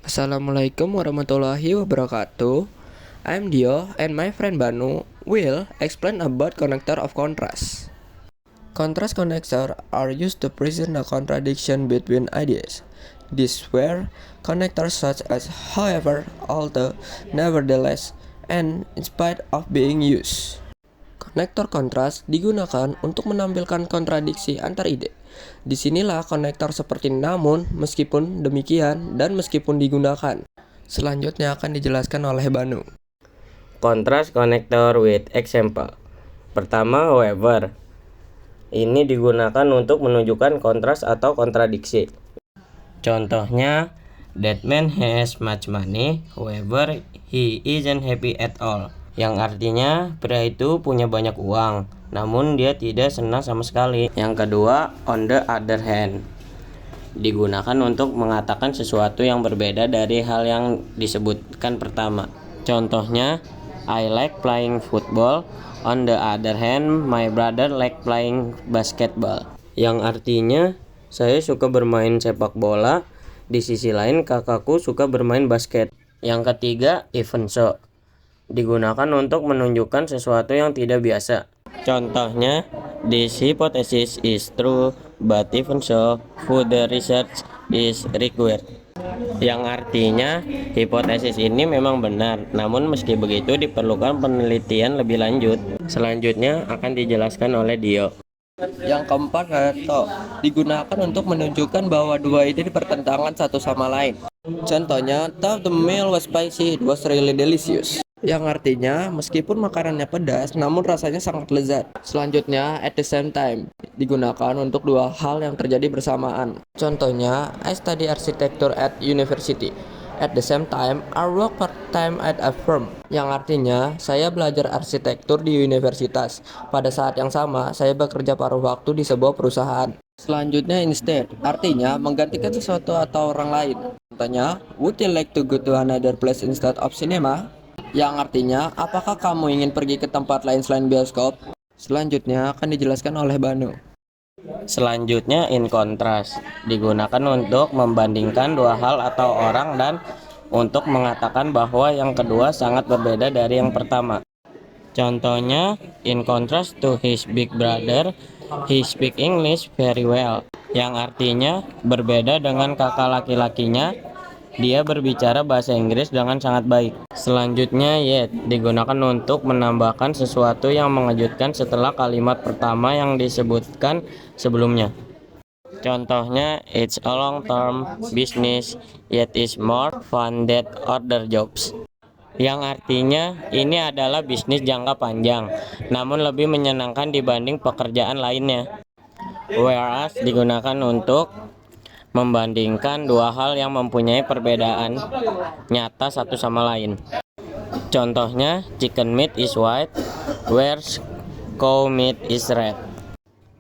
Assalamualaikum warahmatullahi wabarakatuh. I'm Dio and my friend Banu will explain about connector of contrast. Contrast connectors are used to present a contradiction between ideas. These were connectors such as however, although, nevertheless, and in spite of being used. Konektor kontras digunakan untuk menampilkan kontradiksi antar ide. Disinilah konektor seperti namun, meskipun demikian, dan meskipun digunakan. Selanjutnya akan dijelaskan oleh Banu. Contrast connector with example. Pertama, however. Ini digunakan untuk menunjukkan kontras atau kontradiksi. Contohnya, that man has much money, however, he isn't happy at all. Yang artinya, pria itu punya banyak uang, namun dia tidak senang sama sekali. Yang kedua, on the other hand. Digunakan untuk mengatakan sesuatu yang berbeda dari hal yang disebutkan pertama. Contohnya, I like playing football. On the other hand, my brother like playing basketball. Yang artinya, saya suka bermain sepak bola. Di sisi lain, kakakku suka bermain basket. Yang ketiga, even so. Digunakan untuk menunjukkan sesuatu yang tidak biasa. Contohnya, this hypothesis is true, but even so, further research is required. Yang artinya, hipotesis ini memang benar, namun meski begitu diperlukan penelitian lebih lanjut. Selanjutnya akan dijelaskan oleh Dio. Yang keempat, reto digunakan untuk menunjukkan bahwa dua ide bertentangan satu sama lain. Contohnya, though the meal was spicy, it was really delicious. Yang artinya, meskipun makanannya pedas, namun rasanya sangat lezat. Selanjutnya, at the same time, digunakan untuk dua hal yang terjadi bersamaan. Contohnya, I study architecture at university. At the same time, I work part-time at a firm. Yang artinya, saya belajar arsitektur di universitas. Pada saat yang sama, saya bekerja paruh waktu di sebuah perusahaan. Selanjutnya, instead, artinya menggantikan sesuatu atau orang lain. Contohnya, would you like to go to another place instead of cinema? Yang artinya, apakah kamu ingin pergi ke tempat lain selain bioskop? Selanjutnya akan dijelaskan oleh Banu. Selanjutnya, in contrast. Digunakan untuk membandingkan dua hal atau orang dan untuk mengatakan bahwa yang kedua sangat berbeda dari yang pertama. Contohnya, in contrast to his big brother, he speak English very well. Yang artinya, berbeda dengan kakak laki-lakinya, dia berbicara bahasa Inggris dengan sangat baik. Selanjutnya, yet digunakan untuk menambahkan sesuatu yang mengejutkan setelah kalimat pertama yang disebutkan sebelumnya. Contohnya, it's a long-term business, yet it's more fun than other jobs. Yang artinya, ini adalah bisnis jangka panjang, namun lebih menyenangkan dibanding pekerjaan lainnya. Whereas digunakan untuk membandingkan dua hal yang mempunyai perbedaan nyata satu sama lain. Contohnya, chicken meat is white, whereas cow meat is red.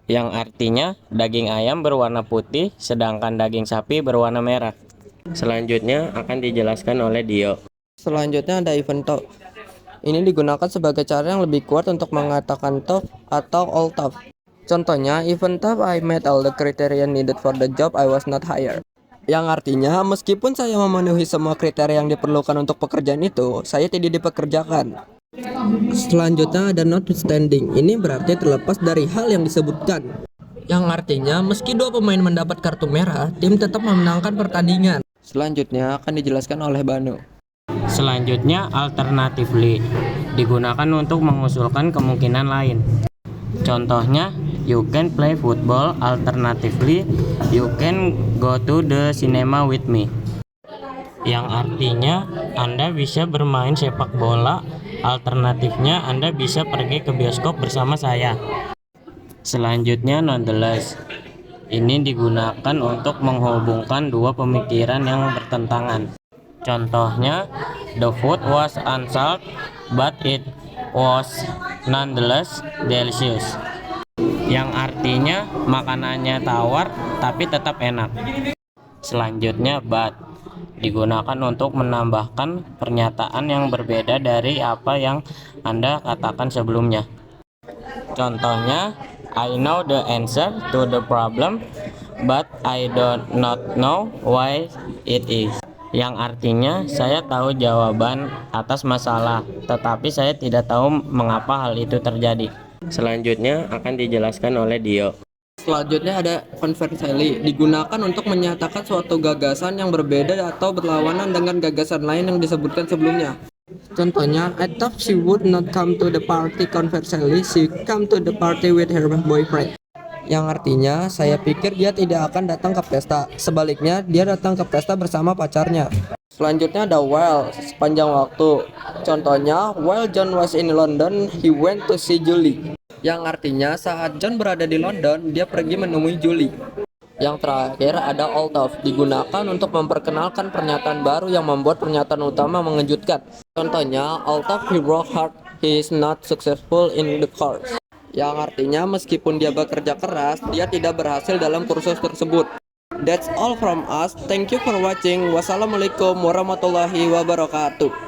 Yang artinya, daging ayam berwarna putih, sedangkan daging sapi berwarna merah. Selanjutnya akan dijelaskan oleh Dio. Selanjutnya ada even though. Ini digunakan sebagai cara yang lebih kuat untuk mengatakan tough atau all tough. Contohnya, even though I met all the criteria needed for the job, I was not hired. Yang artinya, meskipun saya memenuhi semua kriteria yang diperlukan untuk pekerjaan itu, saya tidak dipekerjakan. Selanjutnya ada notwithstanding. Ini berarti terlepas dari hal yang disebutkan. Yang artinya, meski dua pemain mendapat kartu merah, tim tetap memenangkan pertandingan. Selanjutnya akan dijelaskan oleh Banu. Selanjutnya, alternatively. Digunakan untuk mengusulkan kemungkinan lain. Contohnya, you can play football, alternatively, you can go to the cinema with me. Yang artinya, Anda bisa bermain sepak bola, alternatifnya Anda bisa pergi ke bioskop bersama saya. Selanjutnya, nonetheless. Ini digunakan untuk menghubungkan dua pemikiran yang bertentangan. Contohnya, the food was unsalt, but it was nonetheless delicious. Yang artinya, makanannya tawar tapi tetap enak. Selanjutnya, but. Digunakan untuk menambahkan pernyataan yang berbeda dari apa yang Anda katakan sebelumnya. Contohnya, I know the answer to the problem, but I do not know why it is. yang artinya saya tahu jawaban atas masalah, tetapi saya tidak tahu mengapa hal itu terjadi. Selanjutnya akan dijelaskan oleh Dio. Selanjutnya ada conversely, digunakan untuk menyatakan suatu gagasan yang berbeda atau berlawanan dengan gagasan lain yang disebutkan sebelumnya. Contohnya, I thought she would not come to the party. Conversely, she come to the party with her boyfriend. Yang artinya, saya pikir dia tidak akan datang ke pesta. Sebaliknya, dia datang ke pesta bersama pacarnya. Selanjutnya ada while, sepanjang waktu. Contohnya, while John was in London, he went to see Julie. Yang artinya, saat John berada di London, dia pergi menemui Julie. Yang terakhir ada although, digunakan untuk memperkenalkan pernyataan baru yang membuat pernyataan utama mengejutkan. Contohnya, although he worked hard, he is not successful in the course. Yang artinya meskipun dia bekerja keras, dia tidak berhasil dalam kursus tersebut. That's all from us. Thank you for watching. Wassalamualaikum warahmatullahi wabarakatuh.